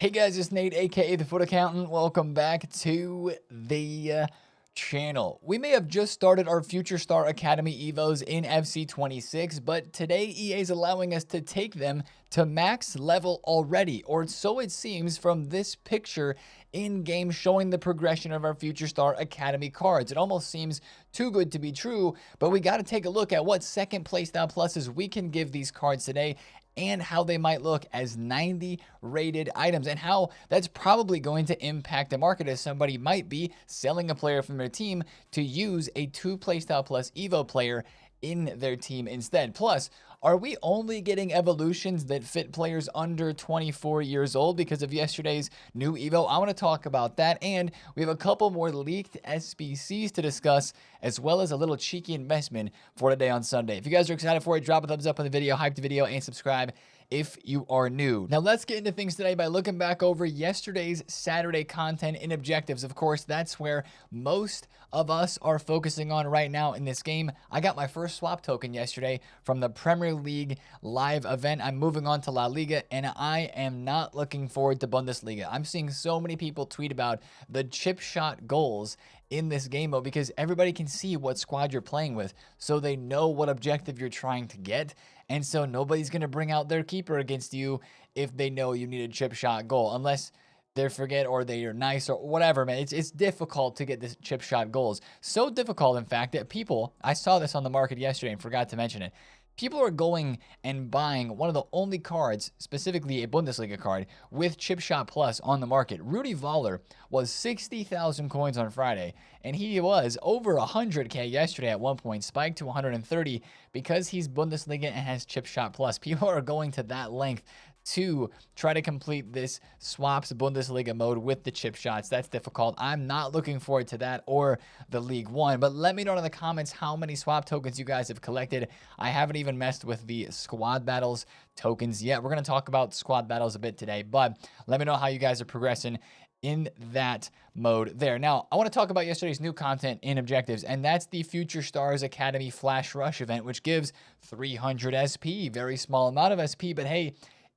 Hey guys, it's Nate, aka TheFutAccountant. Welcome back to the channel. We may have just started our Future Star Academy Evos in FC26, but today EA is allowing us to take them to max level already, or so it seems from this picture in-game showing the progression of our Future Star Academy cards. It almost seems too good to be true, but we got to take a look at what second playstyle pluses we can give these cards today and how they might look as 90 rated items and how that's probably going to impact the market, as somebody might be selling a player from their team to use a 2 playstyle plus Evo player in their team instead. Plus, are we only getting evolutions that fit players under 24 years old because of yesterday's new Evo? I want to talk about that, and we have a couple more leaked SBCs to discuss, as well as a little cheeky investment for today on Sunday. If you guys are excited for it, drop a thumbs up on the video, hype the video, and subscribe if you are new. Now let's get into things today by looking back over yesterday's Saturday content in objectives. Of course, that's where most of us are focusing on right now in this game. I got my first swap token yesterday from the Premier League live event. I'm moving on to La Liga, and I am not looking forward to Bundesliga. I'm seeing so many people tweet about the chip shot goals in this game mode because everybody can see what squad you're playing with, so they know what objective you're trying to get. And so nobody's going to bring out their keeper against you if they know you need a chip shot goal, unless they forget or they are nice or whatever, man. It's difficult to get this chip shot goals. So difficult, in fact, that people, I saw this on the market yesterday and forgot to mention it. People are going and buying one of the only cards, specifically a Bundesliga card, with Chip Shot Plus on the market. Rudy Voller was 60,000 coins on Friday, and he was over 100K yesterday at one point, spiked to 130 because he's Bundesliga and has Chip Shot Plus. People are going to that length to try to complete this swaps Bundesliga mode with the chip shots. That's difficult. I'm not looking forward to that or the League One, but let me know in the comments how many swap tokens you guys have collected. I haven't even messed with the squad battles tokens yet. We're going to talk about squad battles a bit today, but let me know how you guys are progressing in that mode there. Now, I want to talk about yesterday's new content in objectives, and that's the Future Stars Academy Flash Rush event, which gives 300 SP. Very small amount of SP, but hey,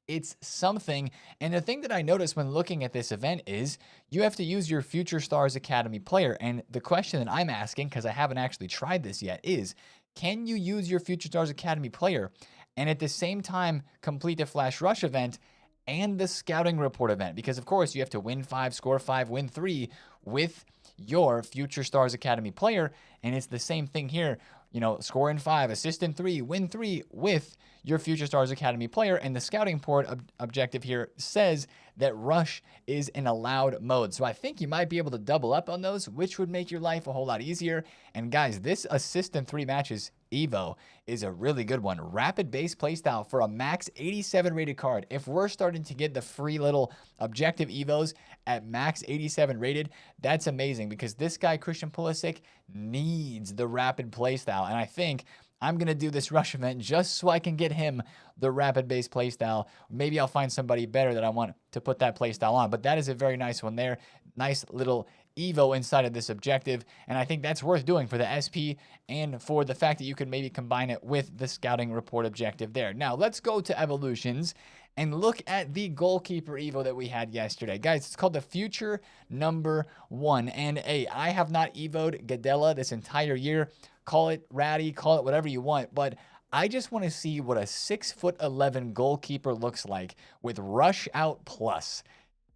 it's something. And the thing that I noticed when looking at this event is you have to use your Future Stars Academy player. And the question that I'm asking, because I haven't actually tried this yet, is can you use your Future Stars Academy player and at the same time complete the Flash Rush event and the Scouting Report event? Because of course you have to win 5, score 5, win 3 with your Future Stars Academy player. And it's the same thing here. You know, score in 5, assist in 3, win 3 with your Future Stars Academy player. And the scouting report objective here says that Rush is an allowed mode. So I think you might be able to double up on those, which would make your life a whole lot easier. And guys, this assist in 3 matches Evo is a really good one. Rapid base playstyle for a max 87 rated card. If we're starting to get the free little objective Evos at max 87 rated, that's amazing because this guy, Christian Pulisic, needs the rapid playstyle. And I think I'm going to do this rush event just so I can get him the rapid base playstyle. Maybe I'll find somebody better that I want to put that playstyle on. But that is a very nice one there. Nice little Evo inside of this objective, and I think that's worth doing for the SP and for the fact that you can maybe combine it with the scouting report objective there. Now let's go to evolutions and look at the goalkeeper Evo that we had yesterday. Guys, it's called the Future Number 1, and hey, I have not Evo'd Gadella this entire year. Call it ratty, call it whatever you want, but I just want to see what a 6'11" goalkeeper looks like with Rush Out Plus.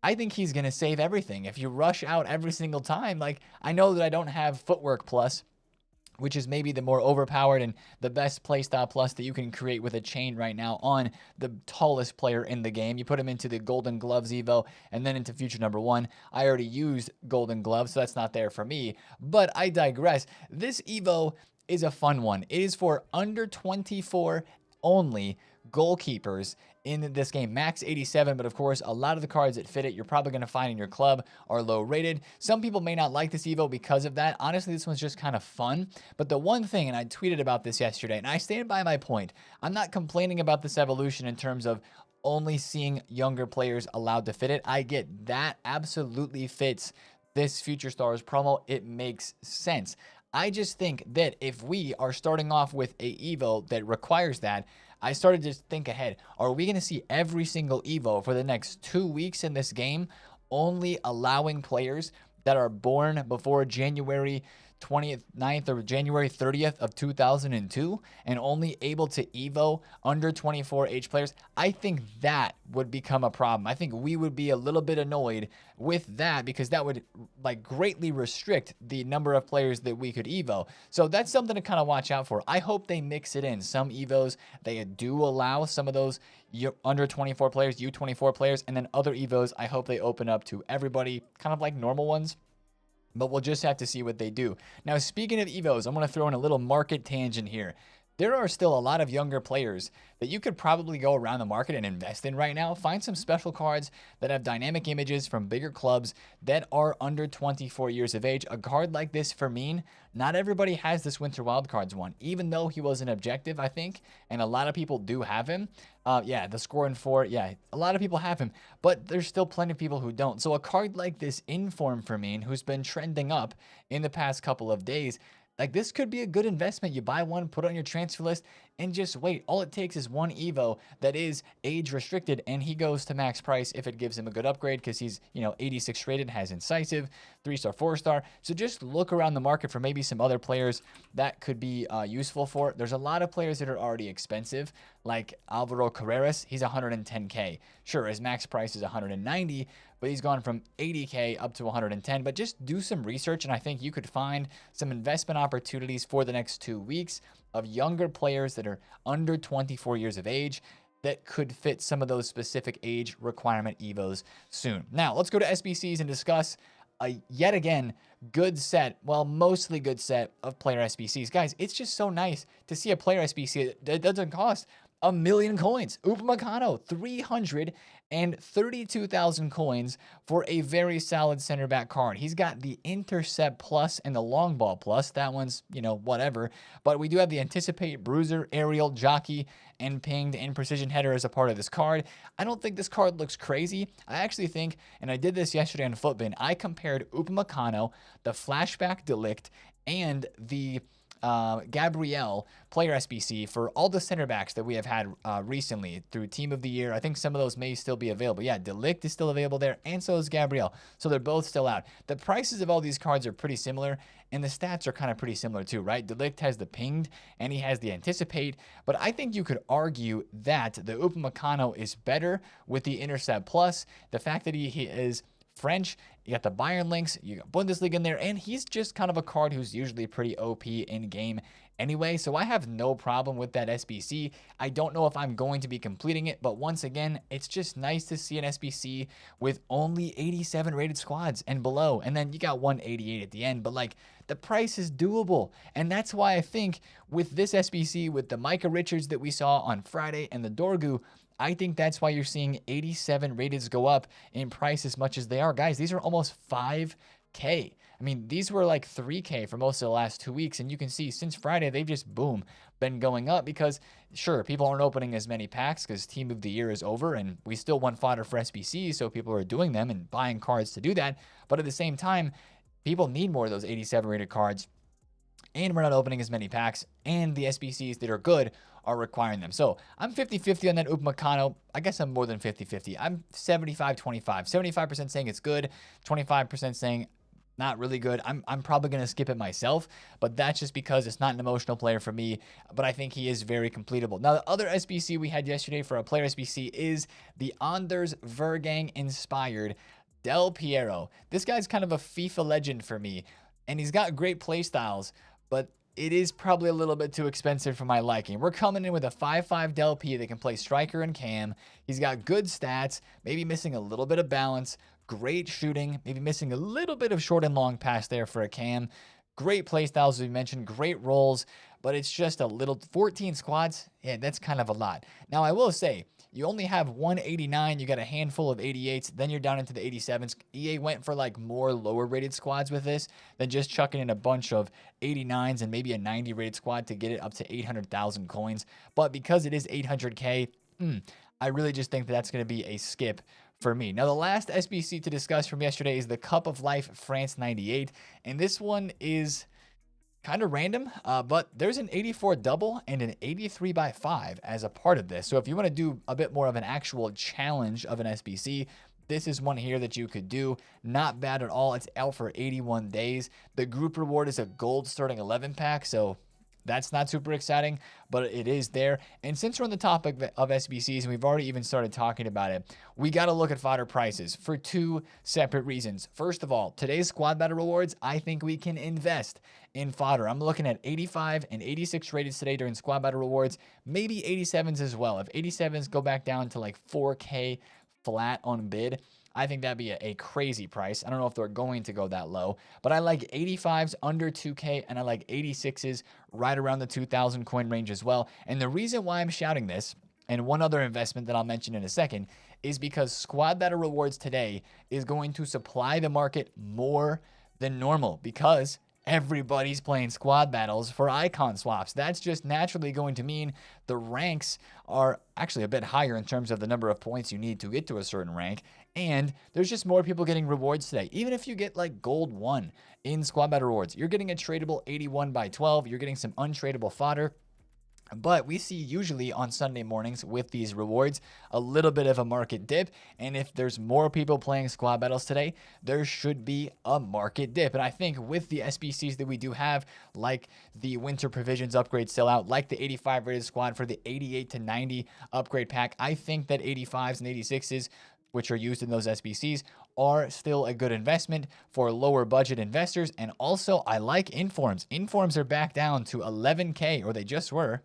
I think he's going to save everything. If you rush out every single time, like I know that I don't have Footwork Plus, which is maybe the more overpowered and the best playstyle plus that you can create with a chain right now on the tallest player in the game. You put him into the Golden Gloves Evo and then into Future Number 1. I already used Golden Gloves, so that's not there for me. But I digress. This Evo is a fun one. It is for under 24 only goalkeepers in this game. Max 87, but of course a lot of the cards that fit it you're probably going to find in your club are low rated. Some people may not like this Evo because of that. Honestly, this one's just kind of fun. But the one thing, and I tweeted about this yesterday, and I stand by my point, I'm not complaining about this evolution in terms of only seeing younger players allowed to fit it. I get that absolutely fits this Future Stars promo. It makes sense. I just think that if we are starting off with a Evo that requires that, I started to think ahead. Are we going to see every single Evo for the next 2 weeks in this game only allowing players that are born before January 29th or January 30th of 2002 and only able to Evo under 24 age players? I think that would become a problem. I think we would be a little bit annoyed with that because that would like greatly restrict the number of players that we could Evo. So that's something to kind of watch out for. I hope they mix it in. Some Evos, they do allow some of those under 24 players, U24 players, and then other Evos, I hope they open up to everybody, kind of like normal ones. But we'll just have to see what they do. Now, speaking of Evos, I'm going to throw in a little market tangent here. There are still a lot of younger players that you could probably go around the market and invest in right now. Find some special cards that have dynamic images from bigger clubs that are under 24 years of age. A card like this, Fermin, not everybody has this Winter Wildcards one, even though he was an objective, I think, and a lot of people do have him. Yeah, the score in 4, yeah, a lot of people have him, but there's still plenty of people who don't. So a card like this, Inform Fermin, who's been trending up in the past couple of days, like this could be a good investment. You buy one, put it on your transfer list, and just wait. All it takes is one Evo that is age restricted, and he goes to max price if it gives him a good upgrade because he's, 86 rated, has incisive, 3-star, 4-star. So just look around the market for maybe some other players that could be useful for it. There's a lot of players that are already expensive, like Alvaro Carreras. He's 110K. Sure, his max price is 190, but he's gone from 80K up to 110. But just do some research, and I think you could find some investment opportunities for the next 2 weeks of younger players that are under 24 years of age that could fit some of those specific age requirement Evos soon. Now, let's go to SBCs and discuss a yet again good set, well, mostly good set of player SBCs. Guys, it's just so nice to see a player SBC that doesn't cost 1,000,000 coins. Upamecano, 332,000 coins for a very solid center back card. He's got the Intercept Plus and the Long Ball Plus. That one's, whatever. But we do have the Anticipate, Bruiser, Aerial, Jockey, and Pinged and Precision Header as a part of this card. I don't think this card looks crazy. I actually think, and I did this yesterday on Footbin, I compared Upamecano, the Flashback Delict, and the Gabriel player SBC for all the center backs that we have had recently through Team of the Year. I think some of those may still be available. Yeah, Delict is still available there, and so is Gabriel. So they're both still out. The prices of all these cards are pretty similar, and the stats are kind of pretty similar too, right? Delict has the Pinged, and he has the Anticipate, but I think you could argue that the Upamecano is better with the Intercept Plus. The fact that he is French, you got the Bayern links, you got Bundesliga in there, and he's just kind of a card who's usually pretty OP in game anyway, so I have no problem with that SBC. I don't know if I'm going to be completing it, but once again, it's just nice to see an SBC with only 87 rated squads and below, and then you got 188 at the end, but like, the price is doable, and that's why I think with this SBC, with the Micah Richards that we saw on Friday and the Dorgu, I think that's why you're seeing 87 rateds go up in price as much as they are. Guys, these are almost 5K. I mean, these were like 3K for most of the last 2 weeks, and you can see since Friday, they've just, boom, been going up because, sure, people aren't opening as many packs because Team of the Year is over, and we still want fodder for SBCs, so people are doing them and buying cards to do that. But at the same time, people need more of those 87 rated cards, and we're not opening as many packs, and the SBCs that are good are requiring them. So I'm 50-50 on that Upamecano. I guess I'm more than 50-50. I'm 75-25. 75% saying it's good, 25% saying not really good. I'm probably going to skip it myself, but that's just because it's not an emotional player for me, but I think he is very completable. Now, the other SBC we had yesterday for a player SBC is the Anders Vergang inspired Del Piero. This guy's kind of a FIFA legend for me, and he's got great play styles, but it is probably a little bit too expensive for my liking. We're coming in with a 5-5 Del P that can play striker and cam. He's got good stats, maybe missing a little bit of balance, great shooting, maybe missing a little bit of short and long pass there for a cam. Great play styles, as we mentioned, great rolls, but it's just a little 14 squads. Yeah, that's kind of a lot. Now, I will say, you only have 189, you got a handful of 88s, then you're down into the 87s. EA went for like more lower rated squads with this than just chucking in a bunch of 89s and maybe a 90 rated squad to get it up to 800,000 coins. But because it is 800K, I really just think that that's going to be a skip for me. Now, the last SBC to discuss from yesterday is the Cup of Life France 98, and this one is kind of random, but there's an 84 double and an 83 by 5 as a part of this. So if you want to do a bit more of an actual challenge of an SBC, this is one here that you could do. Not bad at all. It's out for 81 days. The group reward is a gold starting 11 pack, so that's not super exciting, but it is there. And since we're on the topic of SBCs, and we've already even started talking about it, we got to look at fodder prices for two separate reasons. First of all, today's squad battle rewards, I think we can invest in fodder. I'm looking at 85 and 86 rated today during squad battle rewards, maybe 87s as well. If 87s go back down to like 4K flat on bid, I think that'd be a crazy price. I don't know if they're going to go that low, but I like 85s under 2K, and I like 86s right around the 2,000 coin range as well. And the reason why I'm shouting this, and one other investment that I'll mention in a second, is because squad battle rewards today is going to supply the market more than normal because everybody's playing squad battles for icon swaps. That's just naturally going to mean the ranks are actually a bit higher in terms of the number of points you need to get to a certain rank. And there's just more people getting rewards today. Even if you get like gold 1 in squad battle rewards, you're getting a tradable 81 by 12. You're getting some untradable fodder. But we see usually on Sunday mornings with these rewards a little bit of a market dip. And if there's more people playing squad battles today, there should be a market dip. And I think with the SBCs that we do have, like the Winter Provisions upgrade sellout, like the 85 rated squad for the 88 to 90 upgrade pack, I think that 85s and 86s, which are used in those SBCs, are still a good investment for lower budget investors. And also, I like informs. Informs are back down to 11K, or they just were.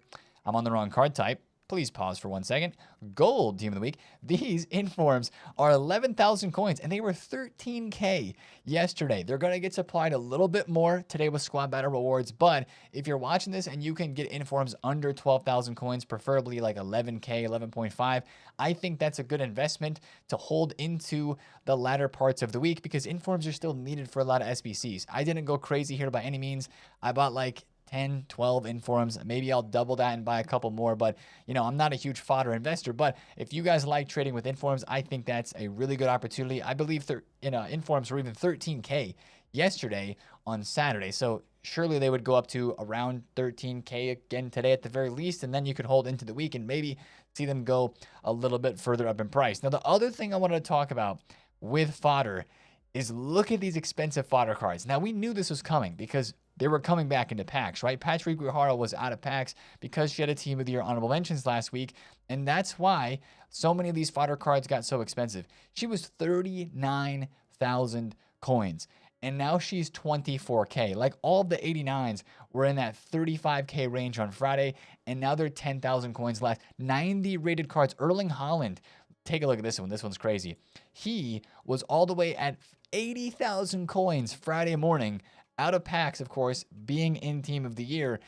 I'm on the wrong card type. Please pause for 1 second. Gold team of the week. These informs are 11,000 coins, and they were 13K yesterday. They're going to get supplied a little bit more today with squad battle rewards, but if you're watching this and you can get informs under 12,000 coins, preferably like 11K, 11.5, I think that's a good investment to hold into the latter parts of the week because informs are still needed for a lot of SBCs. I didn't go crazy here by any means. I bought like 10, 12 informs. Maybe I'll double that and buy a couple more, but you know, I'm not a huge fodder investor, but if you guys like trading with informs, I think that's a really good opportunity. I believe informs were even 13K yesterday on Saturday. So surely they would go up to around 13K again today at the very least, and then you could hold into the week and maybe see them go a little bit further up in price. Now, the other thing I wanted to talk about with fodder is look at these expensive fodder cards. Now, we knew this was coming because they were coming back into packs, right? Patrick Guijarro was out of packs because she had a Team of the Year honorable mentions last week, and that's why so many of these fodder cards got so expensive. She was 39,000 coins, and now she's 24K. Like all of the 89s were in that 35K range on Friday, and now they're 10,000 coins less. 90 rated cards. Erling Haaland, take a look at this one. This one's crazy. He was all the way at 80,000 coins Friday morning, out of packs, of course, being in Team of the Year,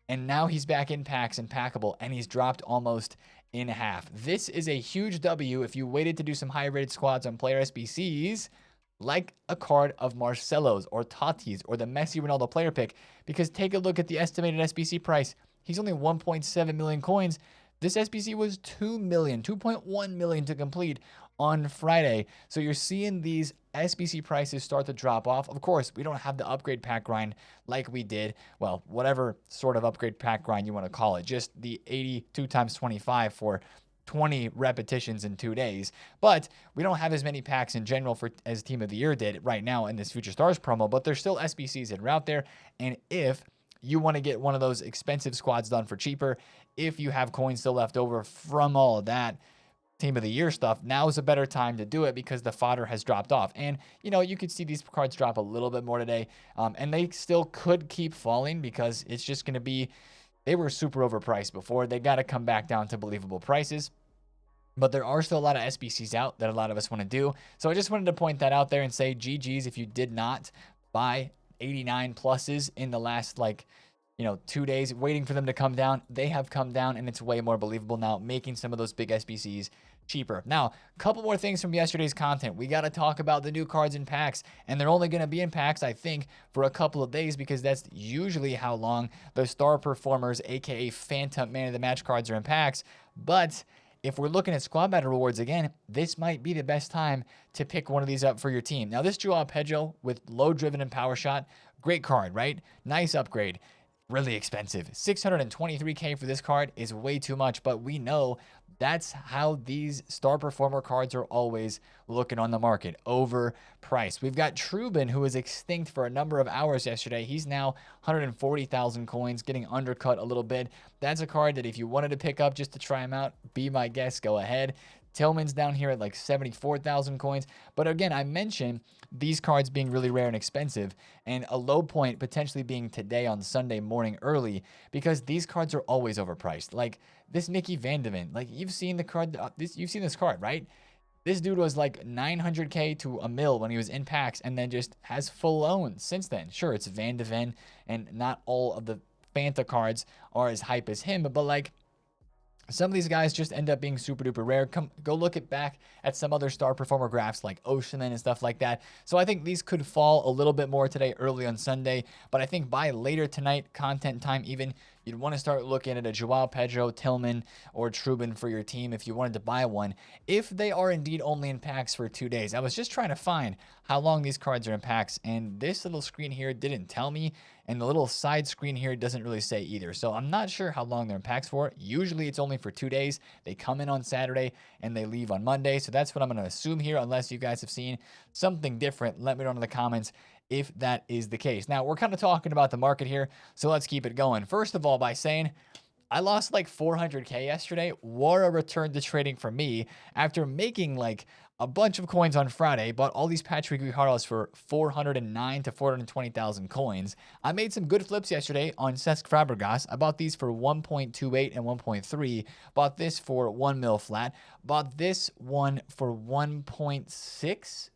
and now he's back in packs and packable, and he's dropped almost in half. This is a huge W if you waited to do some high-rated squads on player SBCs, like a card of Marcelo's or Tati's or the Messi Ronaldo player pick, because take a look at the estimated SBC price. He's only 1.7 million coins. This SBC was 2 million, 2.1 million to complete on Friday. So you're seeing these SBC prices start to drop off. Of course, we don't have the upgrade pack grind like we did. Well, whatever sort of upgrade pack grind you want to call it. Just the 82 times 25 for 20 repetitions in 2 days. But we don't have as many packs in general as Team of the Year did right now in this Future Stars promo. But there's still SBCs that are out there. And if you want to get one of those expensive squads done for cheaper, if you have coins still left over from all of that Team of the Year stuff, now is a better time to do it because the fodder has dropped off. And, you know, you could see these cards drop a little bit more today. And they still could keep falling because it's just going to be, they were super overpriced before. They got to come back down to believable prices. But there are still a lot of SBCs out that a lot of us want to do. So I just wanted to point that out there and say GG's if you did not buy 89 pluses in the last 2 days, waiting for them to come down. They have come down, and it's way more believable now, making some of those big SBCs cheaper. Now, a couple more things from yesterday's content. We got to talk about the new cards in packs, and they're only going to be in packs, I think, for a couple of days because that's usually how long the star performers, aka Phantom Man of the Match cards, are in packs. But if we're looking at squad battle rewards again, this might be the best time to pick one of these up for your team. Now, this Joao Pedro with low driven and power shot, great card, right? Nice upgrade. Really expensive. 623k for this card is way too much, but we know that's how these star performer cards are always looking on the market, overpriced. We've got Trubin, who was extinct for a number of hours yesterday. He's now 140,000 coins, getting undercut a little bit. That's a card that if you wanted to pick up just to try him out, be my guest, go ahead. Tillman's down here at like 74,000 coins. But again, I mentioned these cards being really rare and expensive, and a low point potentially being today on Sunday morning early, because these cards are always overpriced. Like this Mickey Van de Ven, like you've seen the card, you've seen this card, right? This dude was like 900k to a mil when he was in packs, and then just has flown since then. Sure, it's Van de Ven, and not all of the Fanta cards are as hype as him, but like, some of these guys just end up being super duper rare. Go look back at some other star performer graphs like Oceanman and stuff like that. So I think these could fall a little bit more today, early on Sunday. But I think by later tonight, content time even, you'd want to start looking at a Joao Pedro, Tillman, or Trubin for your team if you wanted to buy one, if they are indeed only in packs for 2 days. I was just trying to find how long these cards are in packs, and this little screen here didn't tell me, and the little side screen here doesn't really say either. So I'm not sure how long they're in packs for. Usually it's only for 2 days. They come in on Saturday and they leave on Monday. So that's what I'm going to assume here, unless you guys have seen something different. Let me know in the comments if that is the case. Now, we're kind of talking about the market here, so let's keep it going. First of all, by saying I lost like 400k yesterday. What a return to trading for me after making like a bunch of coins on Friday. Bought all these Patrick Guijarros for 409 to 420,000 coins. I made some good flips yesterday on Cesc Fabregas. I bought these for 1.28 and 1.3. Bought this for 1 mil flat. Bought this one for 1.6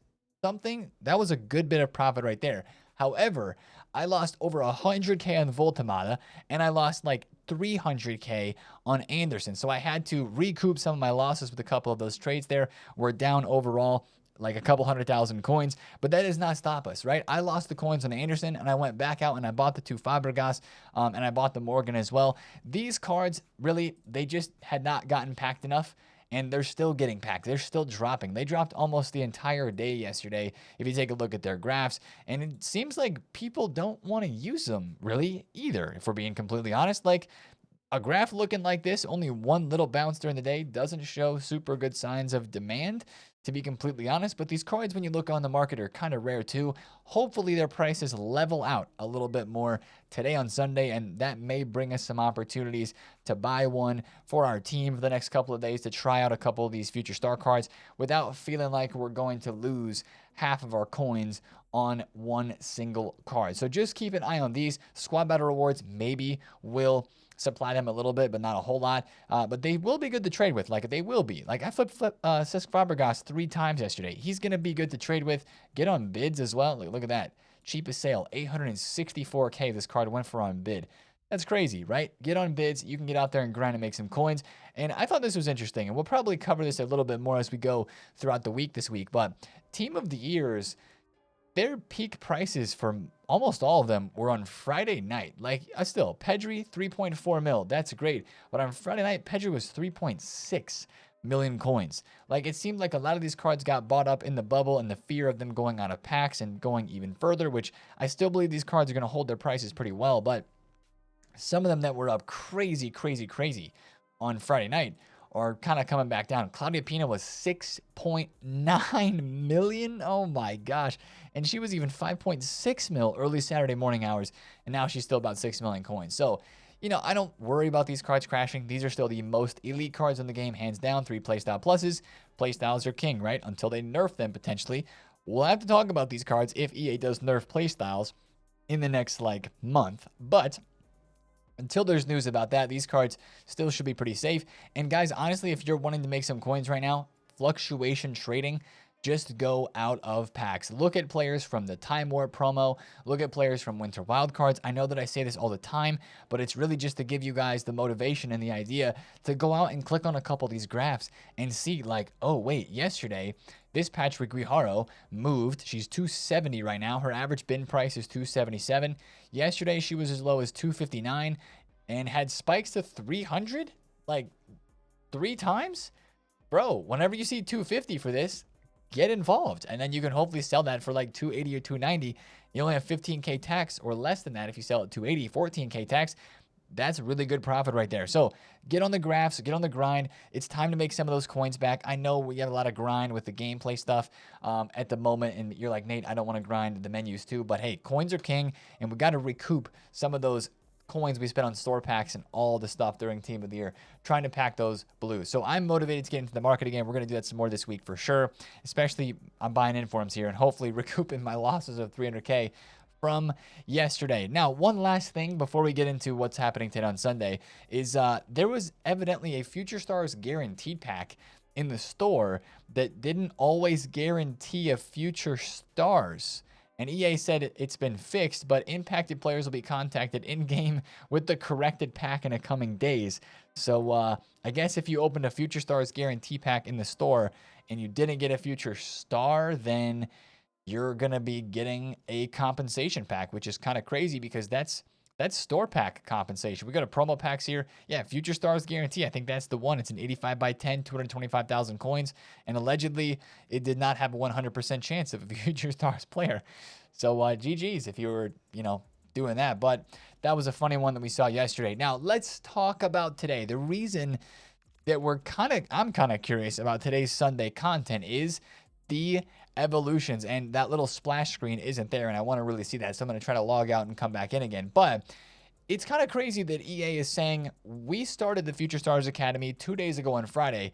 something. That was a good bit of profit right there. However, I lost over 100k on Voltamata, and I lost like 300k on Anderson. So I had to recoup some of my losses with a couple of those trades there. We're down overall like a couple 100,000 coins, but that does not stop us, right? I lost the coins on Anderson, and I went back out and I bought the 2 Fabregas, and I bought the Morgan as well. These cards, really, they just had not gotten packed enough, and they're still getting packed. They're still dropping. They dropped almost the entire day yesterday, if you take a look at their graphs. And it seems like people don't want to use them, really, either, if we're being completely honest. Like, a graph looking like this, only one little bounce during the day, doesn't show super good signs of demand, to be completely honest. But these cards, when you look on the market, are kind of rare too. Hopefully their prices level out a little bit more today on Sunday, and that may bring us some opportunities to buy one for our team for the next couple of days, to try out a couple of these future star cards without feeling like we're going to lose half of our coins on one single card. So just keep an eye on these. Squad battle rewards maybe will supply them a little bit, but not a whole lot. But they will be good to trade with. Like, they will be. Like, I flipped Cesc Fabregas 3 times yesterday. He's going to be good to trade with. Get on bids as well. Look at that. Cheapest sale, 864k this card went for on bid. That's crazy, right? Get on bids. You can get out there and grind and make some coins. And I thought this was interesting, and we'll probably cover this a little bit more as we go throughout the week this week. But Team of the Years, their peak prices for almost all of them were on Friday night. Like, still, Pedri, 3.4 mil. That's great. But on Friday night, Pedri was 3.6 million coins. Like, it seemed like a lot of these cards got bought up in the bubble and the fear of them going out of packs and going even further, which I still believe these cards are going to hold their prices pretty well. But some of them that were up crazy on Friday night are kind of coming back down. Claudia Pina was 6.9 million. Oh my gosh. And she was even 5.6 mil early Saturday morning hours. And now she's still about 6 million coins. So, you know, I don't worry about these cards crashing. These are still the most elite cards in the game, hands down. 3 playstyle pluses. Playstyles are king, right? Until they nerf them potentially. We'll have to talk about these cards if EA does nerf playstyles in the next like month. But until there's news about that, these cards still should be pretty safe. And guys, honestly, if you're wanting to make some coins right now, fluctuation trading, just go out of packs. Look at players from the Time Warp promo. Look at players from Winter Wildcards. I know that I say this all the time, but it's really just to give you guys the motivation and the idea to go out and click on a couple of these graphs and see like, oh wait, yesterday, this Patrick Guijarro moved. She's 270 right now. Her average bin price is 277. Yesterday, she was as low as 259 and had spikes to 300, like 3 times. bro, whenever you see 250 for this, get involved. And then you can hopefully sell that for like 280 or 290. You only have 15K tax or less than that if you sell at 280, 14K tax. That's really good profit right there. So get on the graphs, get on the grind. It's time to make some of those coins back. I know we have a lot of grind with the gameplay stuff at the moment, and you're like, Nate, I don't want to grind the menus too. But hey, coins are king, and we got to recoup some of those coins we spent on store packs and all the stuff during Team of the Year, trying to pack those blues. So I'm motivated to get into the market again. We're going to do that some more this week for sure, especially I'm buying informs here and hopefully recouping my losses of 300K from yesterday. Now, one last thing before we get into what's happening today on Sunday is there was evidently a Future Stars guaranteed pack in the store that didn't always guarantee a Future Stars. And EA said it's been fixed, but impacted players will be contacted in-game with the corrected pack in the coming days. So I guess if you opened a Future Stars guarantee pack in the store and you didn't get a Future Star, then you're going to be getting a compensation pack, which is kind of crazy because that's store pack compensation. We got a promo packs here. Yeah, Future Stars guarantee. I think that's the one. It's an 85 by 10, 225,000 coins. And allegedly, it did not have a 100% chance of a Future Stars player. So GG's if you were, doing that. But that was a funny one that we saw yesterday. Now, let's talk about today. The reason that I'm kind of curious about today's Sunday content is the evolutions, and that little splash screen isn't there, and I want to really see that, so I'm going to try to log out and come back in again. But it's kind of crazy that EA is saying we started the Future Stars Academy 2 days ago on Friday,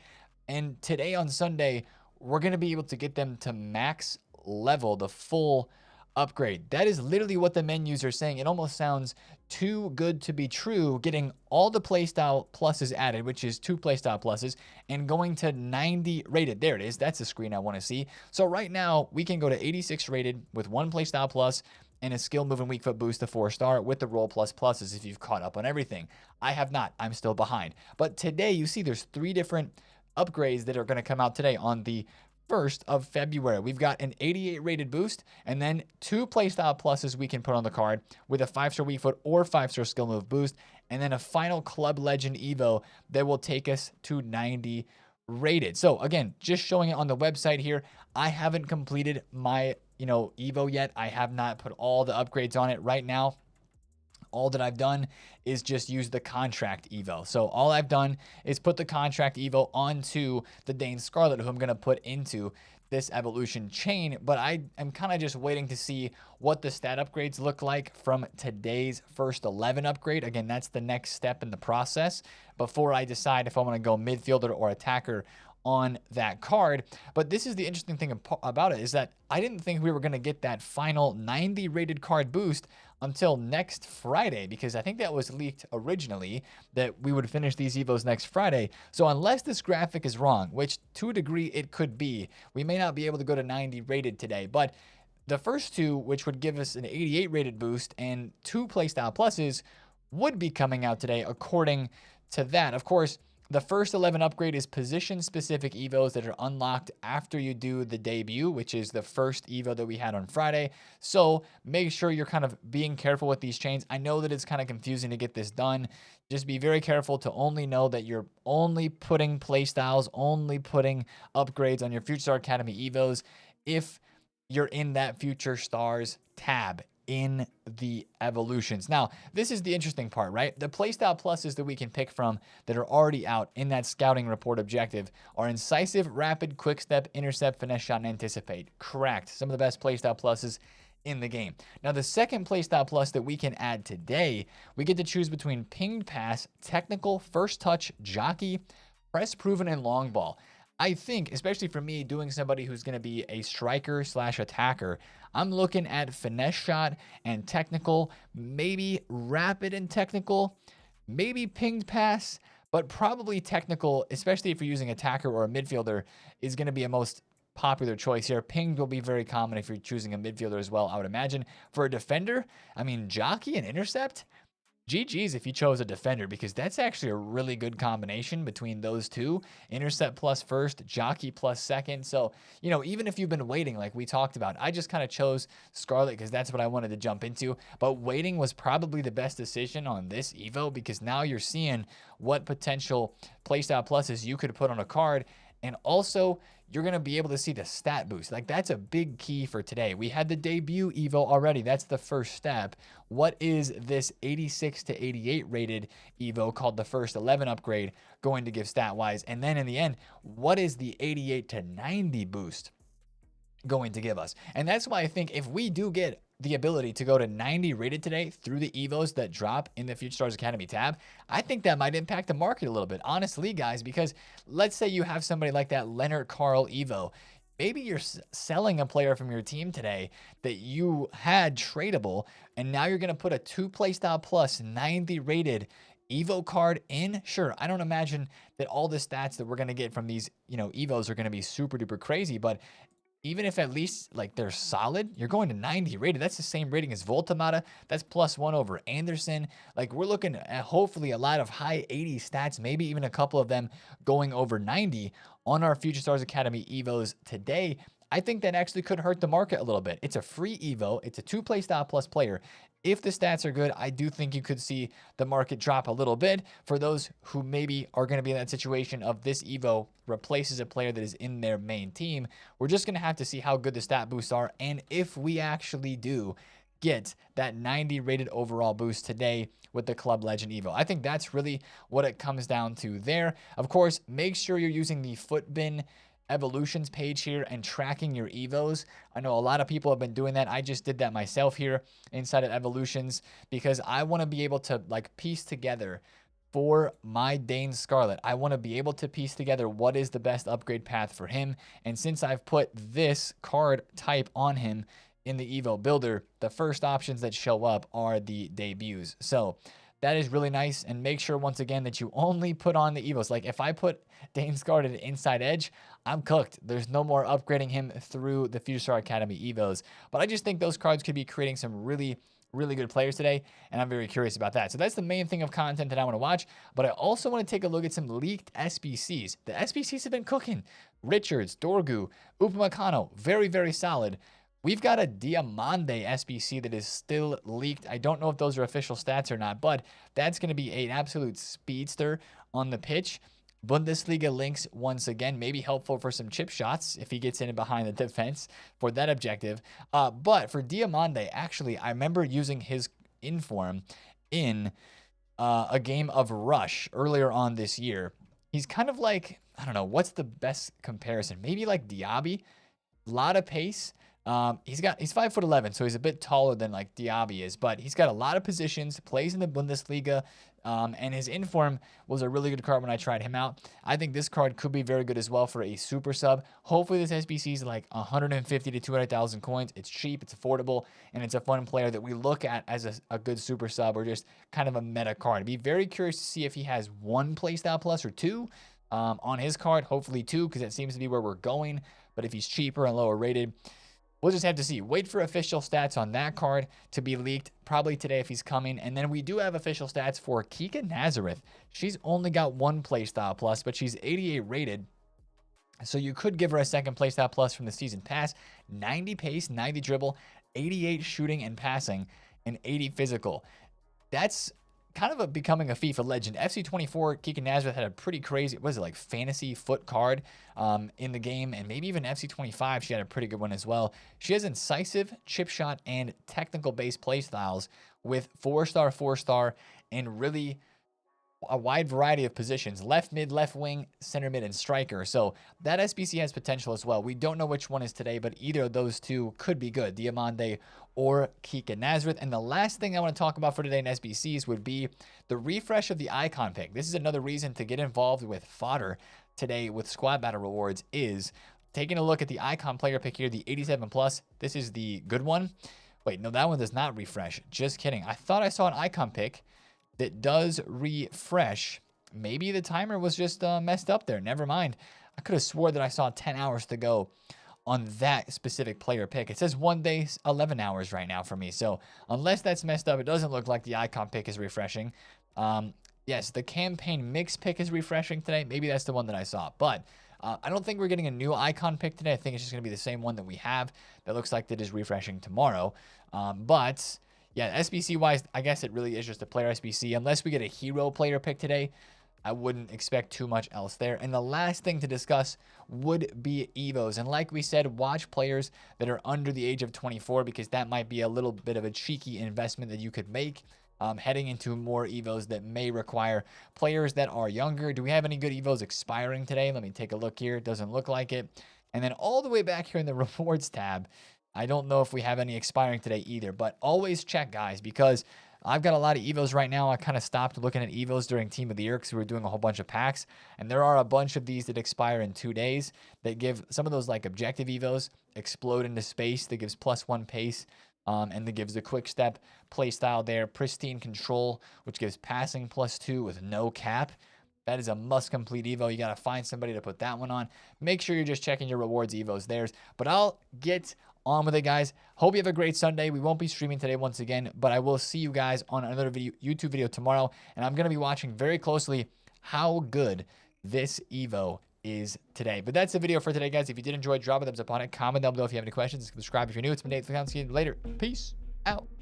and today on Sunday we're going to be able to get them to max level, the full upgrade. That is literally what the menus are saying. It almost sounds too good to be true, getting all the playstyle pluses added, which is 2 playstyle pluses, and going to 90 rated. There it is. That's the screen I want to see. So right now we can go to 86 rated with 1 playstyle plus and a skill move and weak foot boost to 4-star with the roll plus pluses if you've caught up on everything. I have not. I'm still behind. But today you see there's 3 different upgrades that are going to come out today on the 1st of February. We've got an 88 rated boost and then 2 playstyle pluses we can put on the card with a 5-star weak foot or 5-star skill move boost, and then a final club legend evo that will take us to 90 rated. So again, just showing it on the website here. I haven't completed my evo yet. I have not put all the upgrades on it right now. All that I've done is just use the contract evo. So all I've done is put the contract evo onto the Dane Scarlet, who I'm going to put into this evolution chain. But I am kind of just waiting to see what the stat upgrades look like from today's first 11 upgrade. Again, that's the next step in the process before I decide if I want to go midfielder or attacker on that card. But this is the interesting thing about it, is that I didn't think we were going to get that final 90 rated card boost until next Friday, because I think that was leaked originally that we would finish these evos next Friday. So unless this graphic is wrong, which to a degree it could be, we may not be able to go to 90 rated today. But the first 2, which would give us an 88 rated boost and 2 playstyle pluses, would be coming out today according to that. Of course, the first 11 upgrade is position-specific evos that are unlocked after you do the debut, which is the first evo that we had on Friday. So make sure you're kind of being careful with these chains. I know that it's kind of confusing to get this done. Just be very careful to only know that you're only putting playstyles, only putting upgrades on your Future Star Academy evos if you're in that Future Stars tab in the evolutions. Now, this is the interesting part, right? The playstyle pluses that we can pick from that are already out in that scouting report objective are incisive, rapid, quick step, intercept, finesse shot, and anticipate. Correct. Some of the best playstyle pluses in the game. Now, the second playstyle plus that we can add today, we get to choose between pinged pass, technical, first touch, jockey, press proven, and long ball. I think, especially for me, doing somebody who's going to be a striker / attacker, I'm looking at finesse shot and technical, maybe rapid and technical, maybe pinged pass, but probably technical, especially if you're using attacker or a midfielder, is going to be a most popular choice here. Pinged will be very common if you're choosing a midfielder as well, I would imagine. For a defender, I mean, jockey and intercept, GG's if you chose a defender, because that's actually a really good combination between those two. Intercept plus first, jockey plus second. So, even if you've been waiting, like we talked about, I just kind of chose Scarlet because that's what I wanted to jump into. But waiting was probably the best decision on this Evo, because now you're seeing what potential playstyle pluses you could put on a card. And also, you're going to be able to see the stat boost. Like, that's a big key for today. We had the debut Evo already. That's the first step. What is this 86 to 88 rated Evo called the first 11 upgrade going to give stat-wise? And then in the end, what is the 88 to 90 boost going to give us? And that's why I think if we do get the ability to go to 90 rated today through the Evos that drop in the Future Stars Academy tab, I think that might impact the market a little bit, honestly, guys, because let's say you have somebody like that Leonard Carl Evo. Maybe you're selling a player from your team today that you had tradable, and now you're going to put a 2 playstyle plus 90 rated Evo card in. Sure, I don't imagine that all the stats that we're going to get from these, Evos are going to be super duper crazy, but even if at least like they're solid, you're going to 90 rated. That's the same rating as Voltamata. That's +1 over Anderson. Like, we're looking at hopefully a lot of high 80 stats, maybe even a couple of them going over 90 on our Future Stars Academy Evos today. I think that actually could hurt the market a little bit. It's a free Evo. It's a 2 playstyle plus player. If the stats are good, I do think you could see the market drop a little bit for those who maybe are going to be in that situation of this Evo replaces a player that is in their main team. We're just going to have to see how good the stat boosts are, and if we actually do get that 90 rated overall boost today with the Club Legend Evo. I think that's really what it comes down to there. Of course, make sure you're using the Footbin evolutions page here and tracking your Evos. I know a lot of people have been doing that. I just did that myself here inside of evolutions because I want to be able to like piece together for my Dane Scarlet. I want to be able to piece together what is the best upgrade path for him. And since I've put this card type on him in the Evo builder, the first options that show up are the debuts. So that is really nice. And make sure, once again, that you only put on the Evos. Like, if I put Dane Scarlet inside edge, I'm cooked. There's no more upgrading him through the Future Star Academy Evos. But I just think those cards could be creating some really good players today, and I'm very curious about that. So that's the main thing of content that I want to watch, but I also want to take a look at some leaked SBCs. The SBCs have been cooking. Richards, Dorgu, Upamecano, very solid. We've got a Diamande SBC that is still leaked. I don't know if those are official stats or not, but that's going to be an absolute speedster on the pitch. Bundesliga links, once again, may be helpful for some chip shots if he gets in behind the defense for that objective. But for Diamande, actually, I remember using his inform in a game of Rush earlier on this year. He's kind of like, I don't know, what's the best comparison? Maybe like Diaby, a lot of pace. He's 5'11", so he's a bit taller than like Diaby is, but he's got a lot of positions, plays in the Bundesliga, and his inform was a really good card when I tried him out. I think this card could be very good as well for a super sub. Hopefully this SBC is like 150 to 200,000 coins. It's cheap, it's affordable, and it's a fun player that we look at as a good super sub or just kind of a meta card. I'd be very curious to see if he has 1 playstyle plus or 2 on his card. Hopefully 2, because that seems to be where we're going. But if he's cheaper and lower rated, we'll just have to see. Wait for official stats on that card to be leaked, probably today if he's coming. And then we do have official stats for Kika Nazareth. She's only got 1 playstyle plus, but she's 88 rated. So you could give her a second playstyle plus from the season pass. 90 pace, 90 dribble, 88 shooting and passing, and 80 physical. That's kind of becoming a FIFA legend. FC24, Kika Nazareth had a pretty crazy, what is it, like fantasy foot card in the game, and maybe even FC25, she had a pretty good one as well. She has incisive, chip shot, and technical based play styles with 4-star, 4-star, and really a wide variety of positions: left mid, left wing, center mid, and striker. So that SBC has potential as well. We don't know which one is today, but either of those two could be good, Diamande or Kika Nazareth. And the last thing I want to talk about for today in SBCs would be the refresh of the icon pick. This is another reason to get involved with fodder today with squad battle rewards, is taking a look at the icon player pick here, the 87 plus. This is the good one. Wait, no, that one does not refresh. Just kidding. I thought I saw an icon pick that does refresh. Maybe the timer was just messed up there. Never mind. I could have swore that I saw 10 hours to go on that specific player pick. It says 1 day, 11 hours right now for me. So unless that's messed up, it doesn't look like the icon pick is refreshing. Yes, the campaign mix pick is refreshing today. Maybe that's the one that I saw. But I don't think we're getting a new icon pick today. I think it's just going to be the same one that we have that looks like that is refreshing tomorrow. But yeah, SBC wise, I guess it really is just a player SBC. Unless we get a hero player pick today, I wouldn't expect too much else there. And the last thing to discuss would be Evos. And like we said, watch players that are under the age of 24 because that might be a little bit of a cheeky investment that you could make heading into more Evos that may require players that are younger. Do we have any good Evos expiring today? Let me take a look here. It doesn't look like it. And then all the way back here in the rewards tab, I don't know if we have any expiring today either, but always check, guys, because I've got a lot of Evos right now. I kind of stopped looking at Evos during Team of the Year because we were doing a whole bunch of packs. And there are a bunch of these that expire in 2 days that give some of those like objective Evos explode into space that gives +1 pace. And that gives the quick step play style there. Pristine control, which gives passing +2 with no cap. That is a must complete Evo. You got to find somebody to put that one on. Make sure you're just checking your rewards Evos theirs. But I'll get on with it, guys. Hope you have a great Sunday. We won't be streaming today once again, but I will see you guys on another YouTube video tomorrow. And I'm going to be watching very closely how good this Evo is today. But that's the video for today, guys. If you did enjoy, drop a thumbs up on it. Comment down below if you have any questions. Subscribe if you're new. It's been TheFutAccountant. See you later. Peace out.